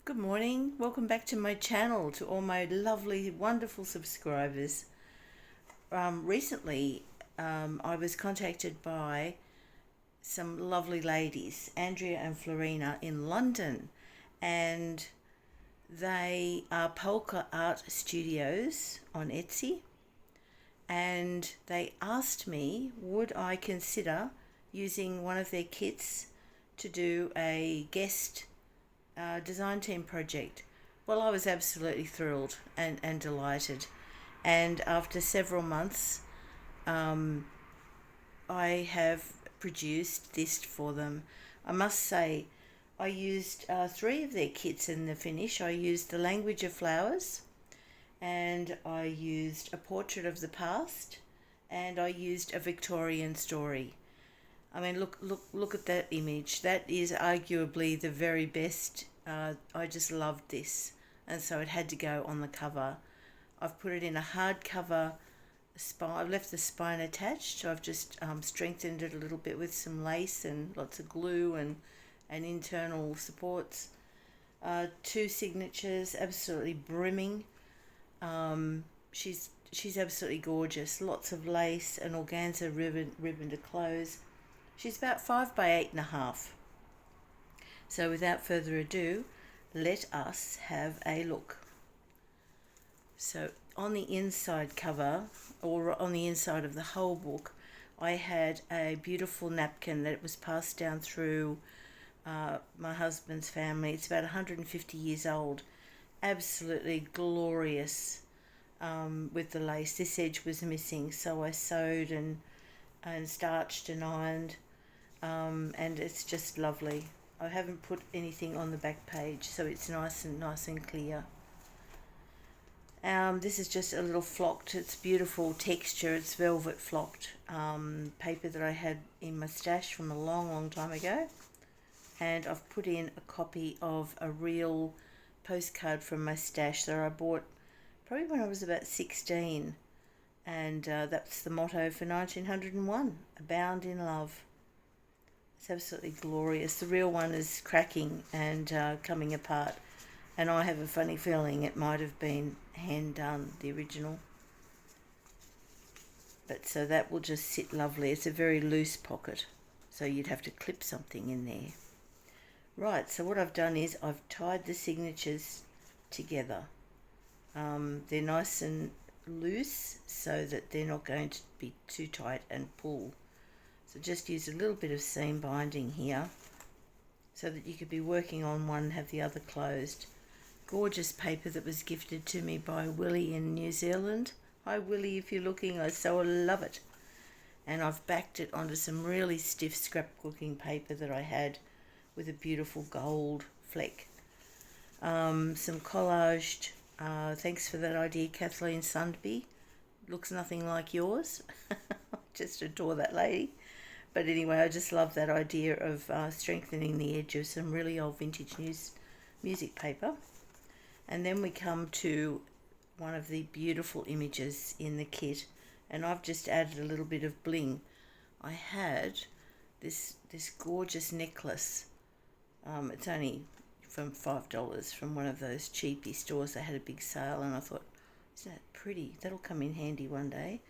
Good morning. Welcome back to my channel, to all my lovely, wonderful subscribers. Recently, I was contacted by some lovely ladies, Andrea and Florina, in London, and they are Polka Art Studios on Etsy, and they asked me would I consider using one of their kits to do a guest design team project. Well, I was absolutely thrilled and delighted. And after several months, I have produced this for them. I must say, I used three of their kits in the finish. I used the language of flowers, and I used a portrait of the past, and I used a Victorian story. I mean, look at that image. That is arguably the very best. I just loved this, and so it had to go on the cover. I've put it in a hardcover spine. I've left the spine attached, so I've just strengthened it a little bit with some lace and lots of glue and internal supports. Two signatures, absolutely brimming. She's absolutely gorgeous. Lots of lace and organza ribbon to close. She's about 5 by 8.5. So without further ado, let us have a look. So on the inside cover, or on the inside of the whole book, I had a beautiful napkin that was passed down through my husband's family. It's about 150 years old. Absolutely glorious with the lace. This edge was missing, so I sewed and starched and ironed. And it's just lovely. I haven't put anything on the back page, so it's nice and clear. This is just a little flocked. It's beautiful texture. It's velvet flocked paper that I had in my stash from a long time ago, and I've put in a copy of a real postcard from my stash that I bought probably when I was about 16, and that's the motto for 1901: "Abound in love." It's absolutely glorious. The real one is cracking and coming apart, and I have a funny feeling it might have been hand done, the original. But so that will just sit lovely. It's a very loose pocket, so you'd have to clip something in there. Right, so what I've done is I've tied the signatures together. They're nice and loose so that they're not going to be too tight and pull. So just use a little bit of seam binding here so that you could be working on one and have the other closed. Gorgeous paper that was gifted to me by Willie in New Zealand. Hi Willie, if you're looking, I so love it. And I've backed it onto some really stiff scrapbooking paper that I had with a beautiful gold fleck. Some collaged, thanks for that idea, Kathleen Sundby. Looks nothing like yours. Just adore that lady. But anyway, I just love that idea of strengthening the edge of some really old vintage music paper. And then we come to one of the beautiful images in the kit, and I've just added a little bit of bling. I had this gorgeous necklace. It's only from $5 from one of those cheapy stores. They had a big sale, and I thought, isn't that pretty? That'll come in handy one day.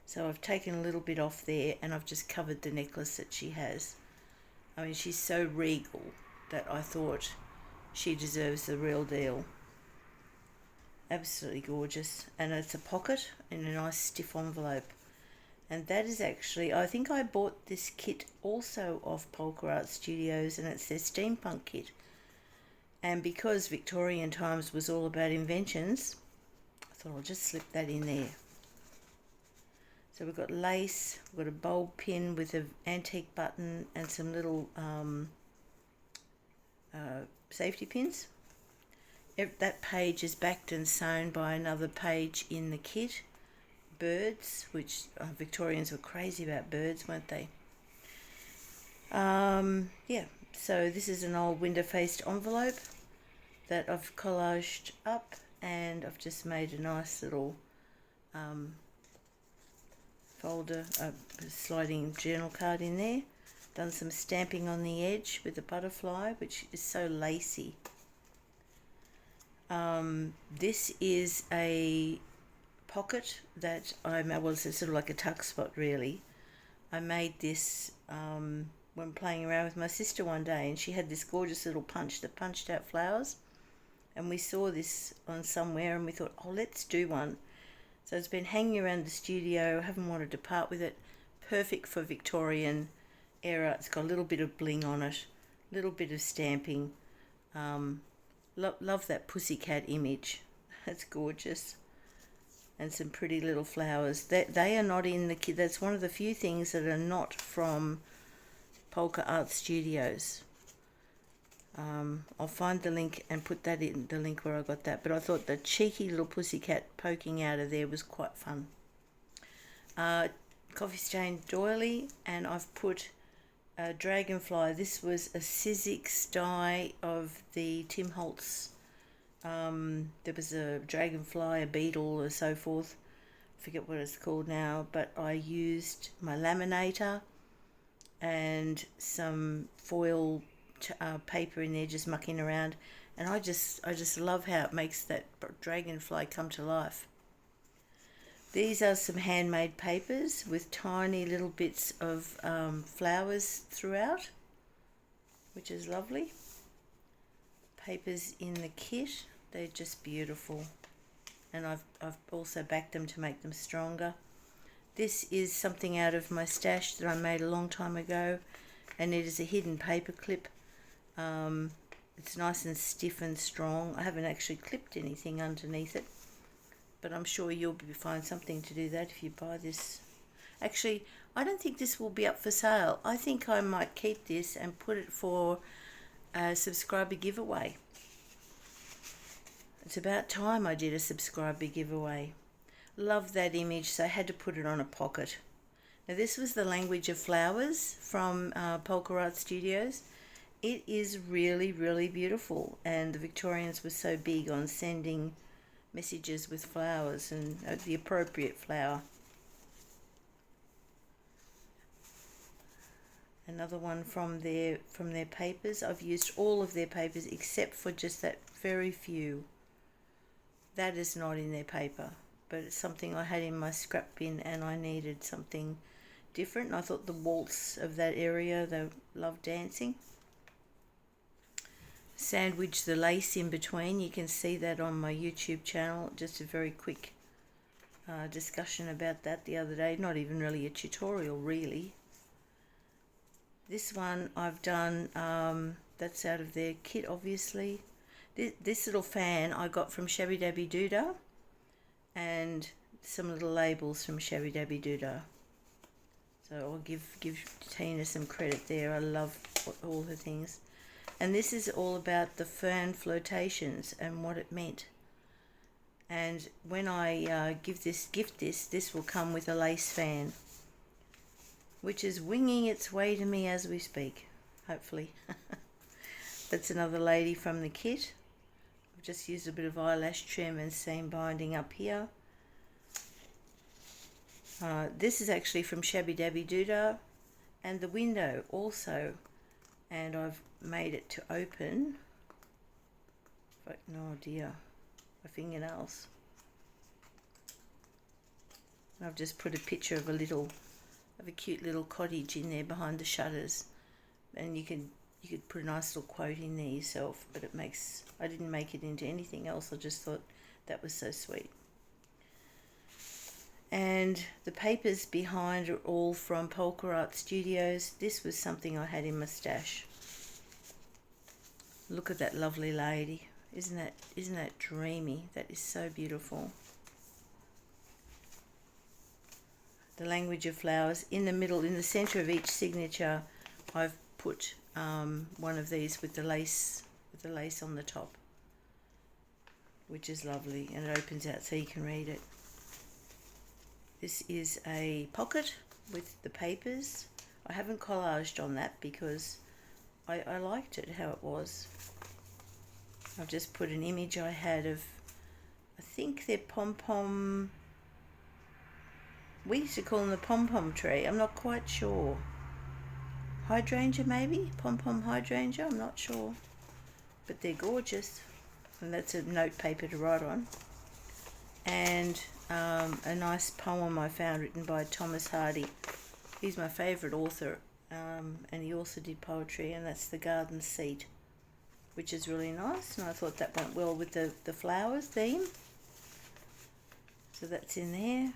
So I've taken a little bit off there, and I've just covered the necklace that she has. I mean, she's so regal that I thought she deserves the real deal. Absolutely gorgeous. And it's a pocket in a nice stiff envelope. And that is actually, I think I bought this kit also off PolkaArtStudios, and it's their steampunk kit. And because Victorian times was all about inventions, I thought I'll just slip that in there. So we've got lace, we've got a bulb pin with an antique button and some little safety pins. That page is backed and sewn by another page in the kit. Birds, which Victorians were crazy about birds, weren't they? Yeah, so this is an old window-faced envelope that I've collaged up, and I've just made a nice little folder, sliding journal card in there. Done some stamping on the edge with a butterfly, which is so lacy. This is a pocket that well, it's sort of like a tuck spot really. I made this when playing around with my sister one day, and she had this gorgeous little punch that punched out flowers, and we saw this on somewhere and we thought, oh, let's do one. So it's been hanging around the studio, haven't wanted to part with it. Perfect for Victorian era. It's got a little bit of bling on it, a little bit of stamping. Love that pussycat image. That's gorgeous. And some pretty little flowers. They are not in the kit. That's one of the few things that are not from PolkaArtStudios. I'll find the link and put that in the link where I got that. But I thought the cheeky little pussycat poking out of there was quite fun. Coffee stain doily, and I've put a dragonfly. This was a Sizzix die of the Tim Holtz. There was a dragonfly, a beetle, or so forth. I forget what it's called now, but I used my laminator and some foil paper in there, just mucking around, and I just love how it makes that dragonfly come to life. These are some handmade papers with tiny little bits of flowers throughout, which is lovely. Papers in the kit, they're just beautiful, and I've also backed them to make them stronger. This is something out of my stash that I made a long time ago, and it is a hidden paper clip. It's nice and stiff and strong. I haven't actually clipped anything underneath it, but I'm sure you'll find something to do that if you buy this. Actually, I don't think this will be up for sale. I think I might keep this and put it for a subscriber giveaway. It's about time I did a subscriber giveaway. Love that image, so I had to put it on a pocket. Now this was the Language of Flowers from PolkaArtStudios. It is really, really beautiful, and the Victorians were so big on sending messages with flowers, and the appropriate flower. Another one from their papers. I've used all of their papers except for just that very few. That is not in their paper, but it's something I had in my scrap bin and I needed something different. And I thought the waltz of that area, they love dancing. Sandwich the lace in between. You can see that on my YouTube channel. Just a very quick discussion about that the other day. Not even really a tutorial, really. This one I've done, that's out of their kit, obviously. This little fan I got from Shabby Dabby Doodah, and some little labels from Shabby Dabby Doodah. So I'll give Tina some credit there. I love all her things. And this is all about the fern flotations and what it meant. And when I gift this will come with a lace fan, which is winging its way to me as we speak, hopefully. That's another lady from the kit. I've just used a bit of eyelash trim and seam binding up here. This is actually from Shabby Dabby Doodah, and the window also. And I've made it to open. But no dear, my fingernails. And I've just put a picture of a cute little cottage in there behind the shutters, and you could put a nice little quote in there yourself. But I didn't make it into anything else. I just thought that was so sweet. And the papers behind are all from PolkaArtStudios. This was something I had in my stash. Look at that lovely lady. Isn't that dreamy? That is so beautiful. The Language of Flowers. In the middle, in the center of each signature, I've put one of these with the lace on the top, which is lovely, and it opens out so you can read it. This is a pocket with the papers. I haven't collaged on that because I liked it how it was. I've just put an image I had of, I think they're pom-pom, we used to call them the pom-pom tree, I'm not quite sure. Hydrangea maybe? Pom-pom hydrangea, I'm not sure. But they're gorgeous. and that's a note paper to write on, and a nice poem I found written by Thomas Hardy. He's my favourite author, and he also did poetry, and that's The Garden Seat, which is really nice, and I thought that went well with the flowers theme. So that's in there.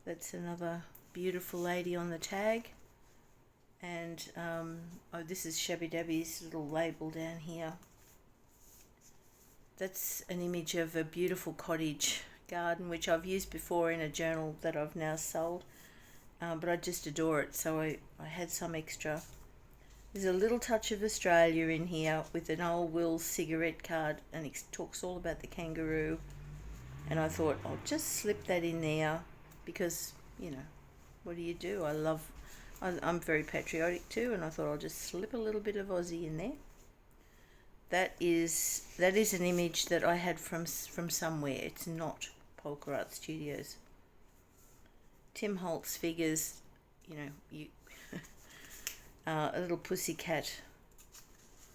That's another beautiful lady on the tag. And oh, this is Shabby Dabby's little label down here. That's an image of a beautiful cottage garden, which I've used before in a journal that I've now sold. But I just adore it, so I had some extra. There's a little touch of Australia in here with an old Will cigarette card, and it talks all about the kangaroo. And I thought I'll just slip that in there because, you know, what do? I'm very patriotic too, and I thought I'll just slip a little bit of Aussie in there. That is an image that I had from somewhere. It's not Polka Art Studios. Tim Holtz figures, you know, a little pussycat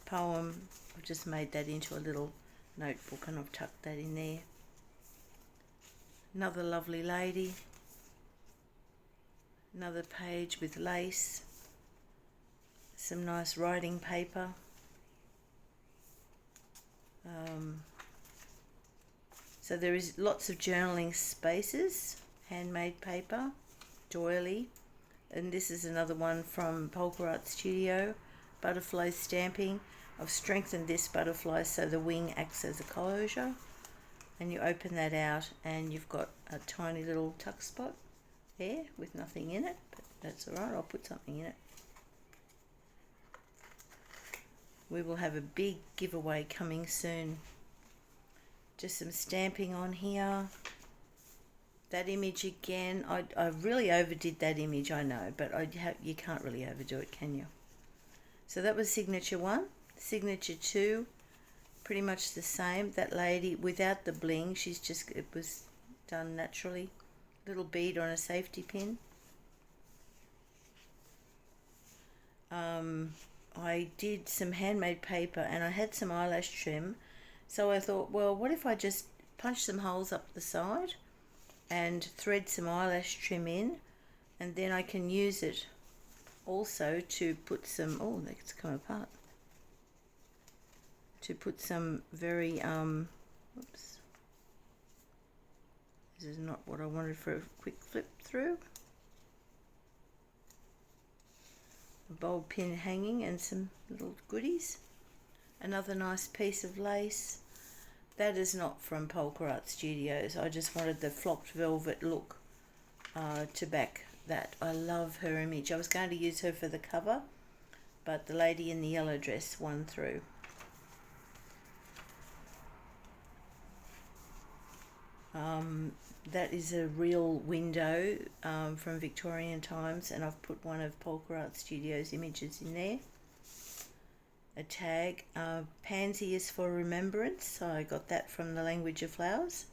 poem. I've just made that into a little notebook and I've tucked that in there. Another lovely lady. Another page with lace. Some nice writing paper. So there is lots of journaling spaces, handmade paper, doily, and this is another one from PolkaArtStudio, butterfly stamping. I've strengthened this butterfly so the wing acts as a closure, and you open that out and you've got a tiny little tuck spot there with nothing in it, but that's alright, I'll put something in it. We will have a big giveaway coming soon. Just some stamping on here. That image again, I really overdid that image, I know, but you can't really overdo it, can you? So that was signature 1. Signature 2, pretty much the same. That lady without the bling, it was done naturally. Little bead on a safety pin. I did some handmade paper and I had some eyelash trim, so I thought, well, what if I just punch some holes up the side and thread some eyelash trim in, and then I can use it also to put some, oh, that's come apart, to put some very, whoops, this is not what I wanted for a quick flip through. A bold pin hanging and some little goodies. Another nice piece of lace. That is not from Polka Art Studios. I just wanted the flocked velvet look to back that. I love her image. I was going to use her for the cover, but the lady in the yellow dress won through. That is a real window from Victorian times, and I've put one of Polka Art Studios images in there. A tag. Pansy is for remembrance. So I got that from the Language of Flowers.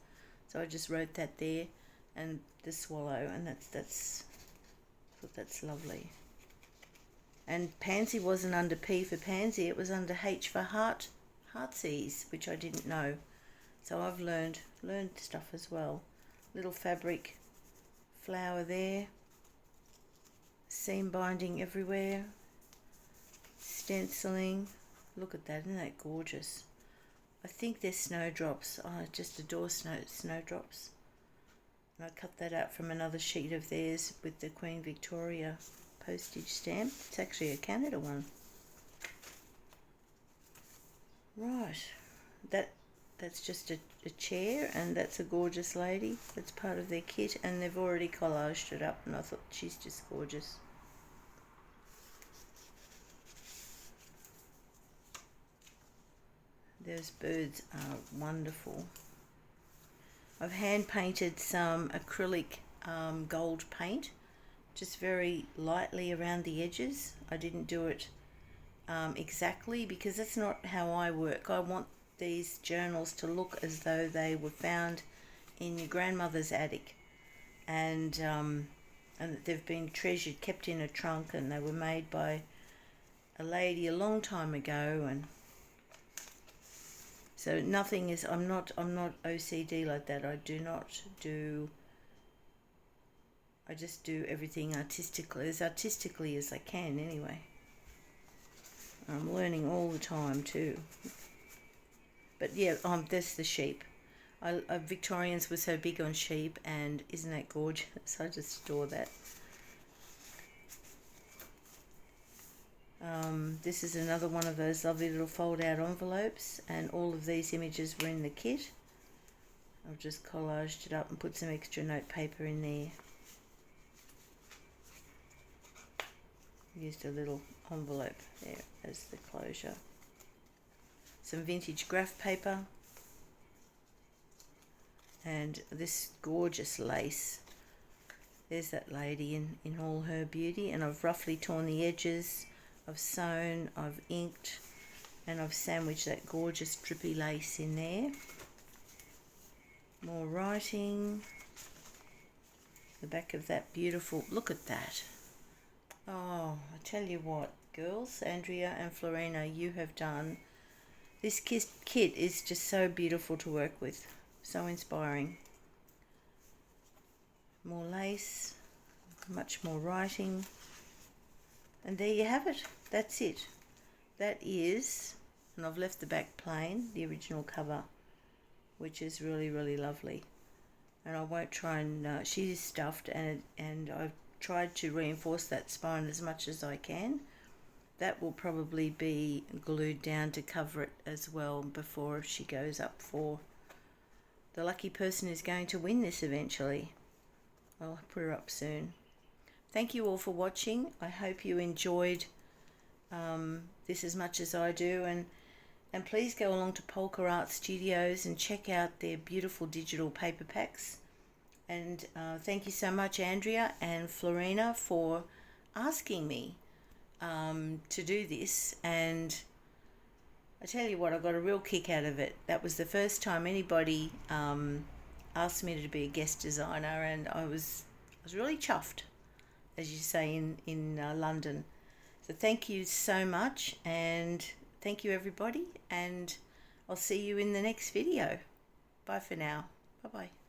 So I just wrote that there, and the swallow, and I thought that's lovely. And Pansy wasn't under P for pansy, it was under H for heartsease, which I didn't know. So I've learned stuff as well. Little fabric flower there. Seam binding everywhere. Stenciling. Look at that, isn't that gorgeous? I think they're snowdrops. I just adore snowdrops. And I cut that out from another sheet of theirs with the Queen Victoria postage stamp. It's actually a Canada one. Right, that's just a chair, and that's a gorgeous lady. That's part of their kit, and they've already collaged it up, and I thought she's just gorgeous. Those birds are wonderful. I've hand painted some acrylic gold paint, just very lightly around the edges. I didn't do it exactly because that's not how I work. I want these journals to look as though they were found in your grandmother's attic, and that they've been treasured, kept in a trunk, and they were made by a lady a long time ago. And So nothing is, I'm not OCD like that. I just do everything artistically, as artistically as I can anyway. I'm learning all the time too. But yeah, that's the sheep. Victorians were so big on sheep, and isn't that gorgeous? I just adore that. This is another one of those lovely little fold-out envelopes, and all of these images were in the kit. I've just collaged it up and put some extra note paper in there. Used a little envelope there as the closure. Some vintage graph paper, and this gorgeous lace. There's that lady in all her beauty, and I've roughly torn the edges, I've sewn, I've inked, and I've sandwiched that gorgeous drippy lace in there. More writing. The back of that beautiful, look at that. Oh, I tell you what, girls, Andrea and Florina, you have done, this kit is just so beautiful to work with, so inspiring. More lace, much more writing, and there you have it. That's it. That is, and I've left the back plain, the original cover, which is really, really lovely. And I won't try and, she is stuffed, and I've tried to reinforce that spine as much as I can. That will probably be glued down to cover it as well before she goes up for, the lucky person is going to win this eventually. I'll put her up soon. Thank you all for watching. I hope you enjoyed this as much as I do, and please go along to PolkaArtStudios and check out their beautiful digital paper packs. And thank you so much, Andrea and Florina, for asking me to do this. And I tell you what, I got a real kick out of it. That was the first time anybody asked me to be a guest designer, and I was really chuffed, as you say in London. So thank you so much, and thank you everybody, and I'll see you in the next video. Bye for now. Bye-bye.